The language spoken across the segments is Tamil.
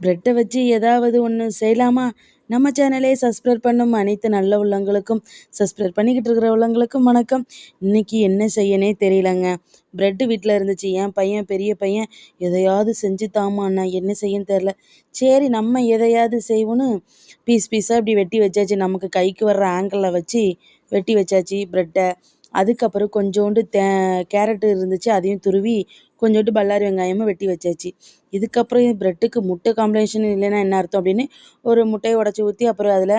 பிரெட்டை வச்சு ஏதாவது ஒன்று செய்யலாமா? நம்ம சேனலே சப்ஸ்கிரைப் பண்ணும் அனைத்து நல்ல உள்ளங்களுக்கும், சப்ஸ்கிரைப் பண்ணிக்கிட்டு இருக்கிற உள்ளங்களுக்கும் வணக்கம். இன்னைக்கு என்ன செய்யனே தெரியலங்க. பிரெட்டு வீட்டில் இருந்துச்சு. என் பையன், பெரிய பையன், எதையாவது செஞ்சு தாமான்னா, என்ன செய்யன்னு தெரில. சரி நம்ம எதையாவது செய்வோன்னு பீஸ் பீஸாக இப்படி வெட்டி வச்சாச்சு. நமக்கு கைக்கு வர்ற ஆங்கிளில் வச்சு வெட்டி வச்சாச்சு பிரெட்டை. அதுக்கப்புறம் கொஞ்சோண்டு கேரட்டு இருந்துச்சு, அதையும் துருவி கொஞ்சோண்டு பல்லாரி வெங்காயமும் வெட்டி வச்சாச்சு. இதுக்கப்புறம் பிரெட்டுக்கு முட்டை காம்பினேஷன் இல்லைன்னா என்ன அர்த்தம் அப்படின்னு ஒரு முட்டையை உடச்சி ஊற்றி அப்புறம் அதில்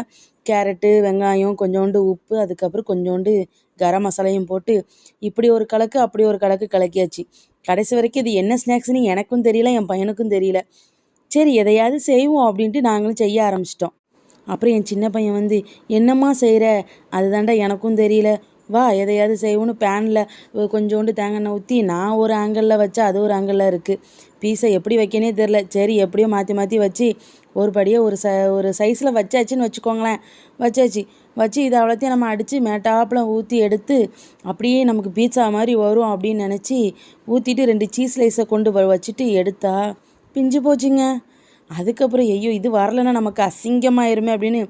கேரட்டு, வெங்காயம், கொஞ்சோண்டு உப்பு, அதுக்கப்புறம் கொஞ்சோண்டு கரம் மசாலையும் போட்டு இப்படி ஒரு கலக்கு அப்படி ஒரு கலக்கு கலக்கியாச்சு. கடைசி வரைக்கும் இது என்ன ஸ்நாக்ஸ்ன்னு எனக்கும் தெரியல, என் பையனுக்கும் தெரியல. சரி எதையாவது செய்வோம் அப்படின்ட்டு நாங்களும் செய்ய ஆரம்பிச்சிட்டோம். அப்புறம் என் சின்ன பையன் வந்து, என்னம்மா செய்கிற? அதுதாண்டா எனக்கும் தெரியல, வா எதையாவது செய்வோன்னு பேனில் கொஞ்சோண்டு தேங்காய் எண்ணெய் ஊற்றி நான் ஒரு ஆங்கிளில் வச்சா அது ஒரு ஆங்கிளில் இருக்குது. பீஸை எப்படி வைக்கனே தெரில. சரி எப்படியோ மாற்றி மாற்றி வச்சு ஒரு படியாக ஒரு சைஸில் வச்சாச்சுன்னு வச்சுக்கோங்களேன். வச்சு இதை அவ்வளோத்தையும் நம்ம அடித்து மேட்டாப்பில் ஊற்றி எடுத்து அப்படியே நமக்கு பீட்சா மாதிரி வரும் அப்படின்னு நினச்சி ஊற்றிட்டு 2 சீஸ் ஸ்லைஸை கொண்டு வச்சுட்டு எடுத்தா பிஞ்சு போச்சுங்க. அதுக்கப்புறம் ஐயோ இது வரலைன்னா நமக்கு அசிங்கமாயிருமே அப்படின்னு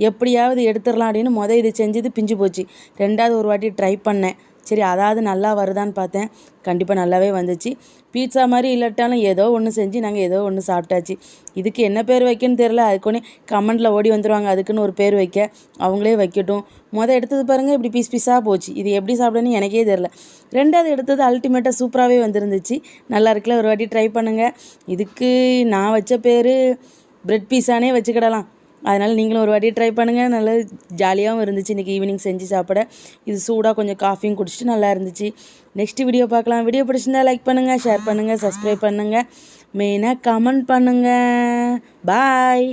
எப்படியாவது எடுத்துடலாம் அப்படின்னு இது செஞ்சது பிஞ்சு போச்சு. 2வது ஒரு வாட்டி ட்ரை பண்ணேன். சரி அதாவது நல்லா வருதான்னு பார்த்தேன். கண்டிப்பாக நல்லாவே வந்துச்சு. பீட்சா மாதிரி இல்லாட்டாலும் ஏதோ ஒன்று செஞ்சு நாங்கள் ஏதோ ஒன்று சாப்பிட்டாச்சு. இதுக்கு என்ன பேர் வைக்கன்னு தெரில. அதுக்குன்னே கமெண்டில் ஓடி வந்துடுவாங்க அதுக்குன்னு ஒரு பேர் வைக்க. அவங்களே வைக்கட்டும். எடுத்தது பாருங்கள் இப்படி பீஸ் பீஸாக போச்சு. இது எப்படி சாப்பிடணும்னு எனக்கே தெரில. 2வது எடுத்தது அல்டிமேட்டாக சூப்பராகவே வந்துருந்துச்சு. நல்லா இருக்குல்ல, ஒரு வாட்டி ட்ரை பண்ணுங்கள். இதுக்கு நான் வச்ச பேர் பிரெட் பீஸானே வச்சுக்கிடலாம். அதனால் நீங்களும் ஒரு வாட்டி ட்ரை பண்ணுங்கள். நல்லா ஜாலியாகவும் இருந்துச்சு இன்றைக்கி ஈவினிங் செஞ்சு சாப்பிட. இது சூடாக கொஞ்சம் காஃபியும் குடிச்சிட்டு நல்லா இருந்துச்சு. நெக்ஸ்ட் வீடியோ பார்க்கலாம். வீடியோ பிடிச்சிருந்தா லைக் பண்ணுங்கள், ஷேர் பண்ணுங்கள், சப்ஸ்கிரைப் பண்ணுங்கள், மெயினாக கமெண்ட் பண்ணுங்கள். பாய்.